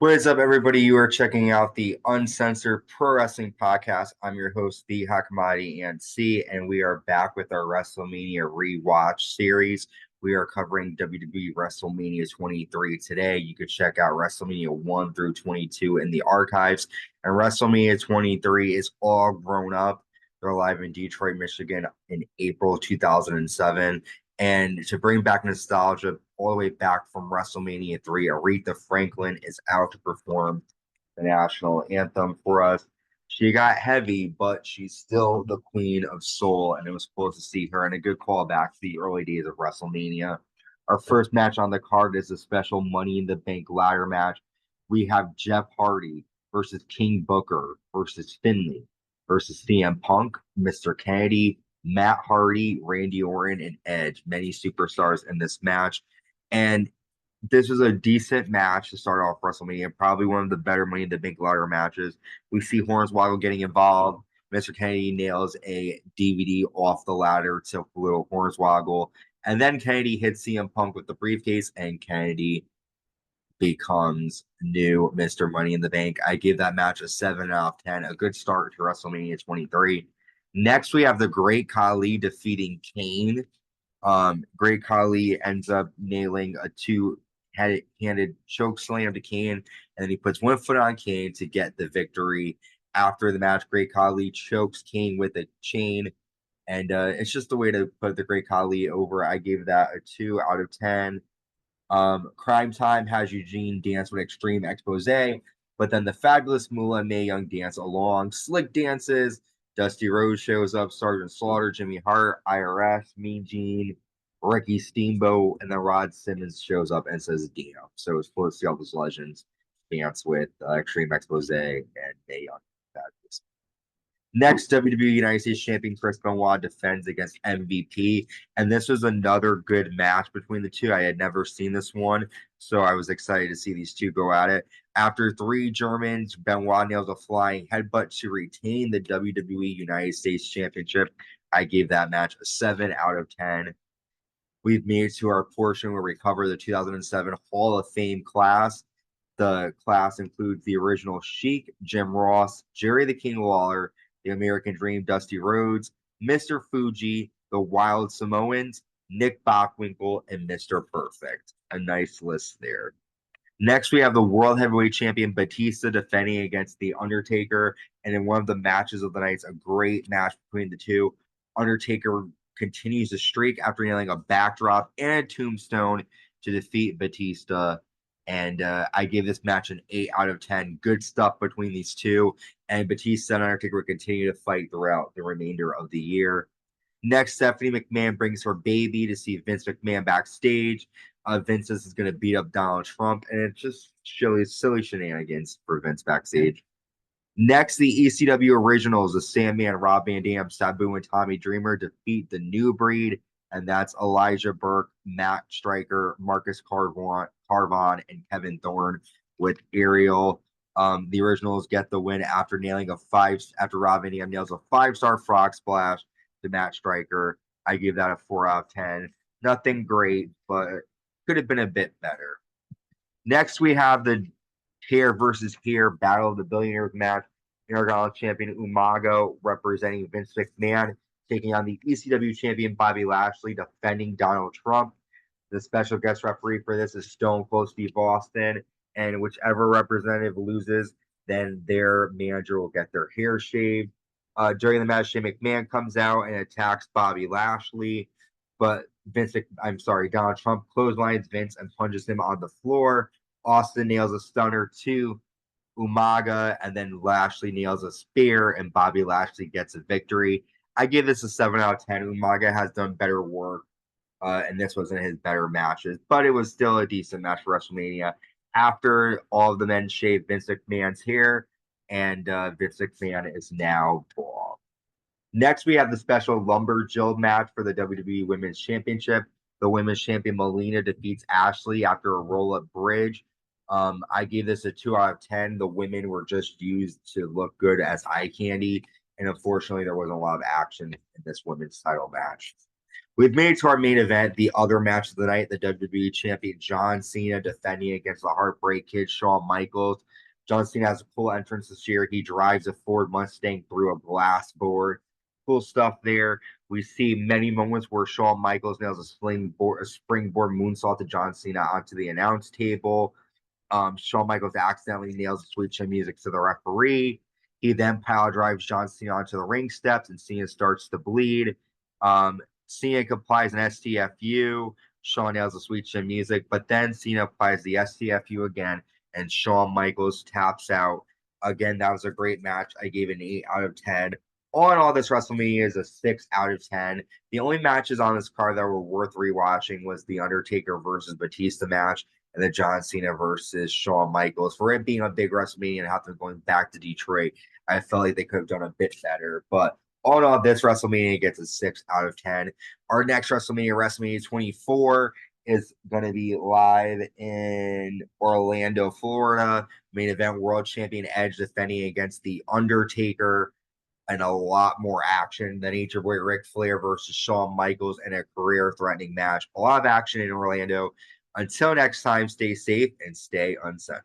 What is up, everybody? You are checking out the Uncensored Pro Wrestling Podcast. I'm your host, the Hakamadi and C, and we are back with our WrestleMania rewatch series. We are covering WWE WrestleMania 23 today. You could check out WrestleMania 1 through 22 in the archives, and WrestleMania 23 is all grown up. They're live in Detroit, Michigan in April 2007. And to bring back nostalgia all the way back from WrestleMania 3, Aretha Franklin is out to perform the national anthem for us. She got heavy, but she's still the queen of soul, and it was cool to see her, and a good callback to the early days of WrestleMania. Our first match on the card is a special Money in the Bank ladder match. We have Jeff Hardy versus King Booker versus Finley versus CM Punk, Mr. Kennedy, Matt Hardy, Randy Orton, and Edge. Many superstars in this match. And this was a decent match to start off WrestleMania. Probably one of the better Money in the Bank ladder matches. We see Hornswoggle getting involved. Mr. Kennedy nails a DVD off the ladder to little Hornswoggle. And then Kennedy hits CM Punk with the briefcase, and Kennedy becomes new Mr. Money in the Bank. I give that match a 7 out of 10. A good start to WrestleMania 23. Next, we have the Great Khali defeating Kane. Great Khali ends up nailing a two-handed choke slam to Kane, and then he puts one foot on Kane to get the victory. After the match, Great Khali chokes Kane with a chain, and it's just the way to put the Great Khali over. I gave that a 2 out of 10. Crime Time has Eugene dance with Extreme Expose, but then the Fabulous Moolah and Mae Young dance along. Slick dances. Dusty Rhodes shows up. Sergeant Slaughter, Jimmy Hart, IRS, Mean Gene, Ricky Steamboat, and then Rod Simmons shows up and says Dino. So it's cool to see all those legends dance with Extreme Expose and Mae Young. Fabulous. Next, WWE United States Champion Chris Benoit defends against MVP. And this was another good match between the two. I had never seen this one, so I was excited to see these two go at it. After three Germans, Benoit nails a flying headbutt to retain the WWE United States Championship. I gave that match a 7 out of 10. We've made it to our portion where we cover the 2007 Hall of Fame class. The class includes the original Sheik, Jim Ross, Jerry the King Lawler, the American Dream, Dusty Rhodes, Mr. Fuji, the Wild Samoans, Nick Bockwinkel, and Mr. Perfect. A nice list there. Next, we have the World Heavyweight Champion Batista defending against The Undertaker. And in one of the matches of the night, a great match between the two. Undertaker continues the streak after nailing a backdrop and a tombstone to defeat Batista. And I gave this match an 8 out of 10. Good stuff between these two. And Batista and Undertaker will continue to fight throughout the remainder of the year. Next, Stephanie McMahon brings her baby to see Vince McMahon backstage. Vince is going to beat up Donald Trump, and it's just silly shenanigans for Vince backstage. Next, the ECW Originals, the Sandman, Rob Van Dam, Sabu, and Tommy Dreamer defeat the New Breed, and that's Elijah Burke, Matt Stryker, Marcus Carvon, and Kevin Thorne with Ariel. The Originals get the win after Rob Van Dam nails a 5-star frog splash to Matt Stryker. I give that a 4 out of 10. Nothing great, but could have been a bit better. Next, we have the hair versus hair battle of the Billionaires Match. Intercontinental Champion Umaga representing Vince McMahon, taking on the ECW Champion Bobby Lashley, defending Donald Trump. The special guest referee for this is Stone Cold Steve Austin, and whichever representative loses, then their manager will get their hair shaved. During the match, Shane McMahon comes out and attacks Bobby Lashley, but Donald Trump clotheslines Vince and punches him on the floor. Austin nails a stunner to Umaga, and then Lashley nails a spear, and Bobby Lashley gets a victory. I give this a 7 out of 10. Umaga has done better work, and this wasn't his better matches, but it was still a decent match for WrestleMania. After all of the men shaved Vince McMahon's hair, and Vince McMahon is now bald. Next, we have the special Lumberjill match for the WWE Women's Championship. The Women's Champion Melina defeats Ashley after a roll-up bridge. I gave this a 2 out of 10. The women were just used to look good as eye candy, and unfortunately, there wasn't a lot of action in this women's title match. We've made it to our main event, the other match of the night, the WWE Champion John Cena defending against the Heartbreak Kid, Shawn Michaels. John Cena has a cool entrance this year. He drives a Ford Mustang through a glass board. Cool stuff there. We see many moments where Shawn Michaels nails a springboard moonsault to John Cena onto the announce table. Shawn Michaels accidentally nails the sweet chin music to the referee. He then pile drives John Cena onto the ring steps, and Cena starts to bleed. Cena applies an STFU. Shawn nails the sweet chin music, but then Cena applies the STFU again, and Shawn Michaels taps out. Again, that was a great match. I gave it an 8 out of 10. All in all, this WrestleMania is a 6 out of 10. The only matches on this card that were worth rewatching was the Undertaker versus Batista match and then John Cena versus Shawn Michaels. For it being a big WrestleMania and after going back to Detroit, I felt like they could have done a bit better. But all in all, this WrestleMania gets a 6 out of 10. Our next WrestleMania, WrestleMania 24, is going to be live in Orlando, Florida. Main event World Champion Edge defending against The Undertaker, and a lot more action than Nature Boy Ric Flair versus Shawn Michaels in a career-threatening match. A lot of action in Orlando. Until next time, stay safe and stay uncensored.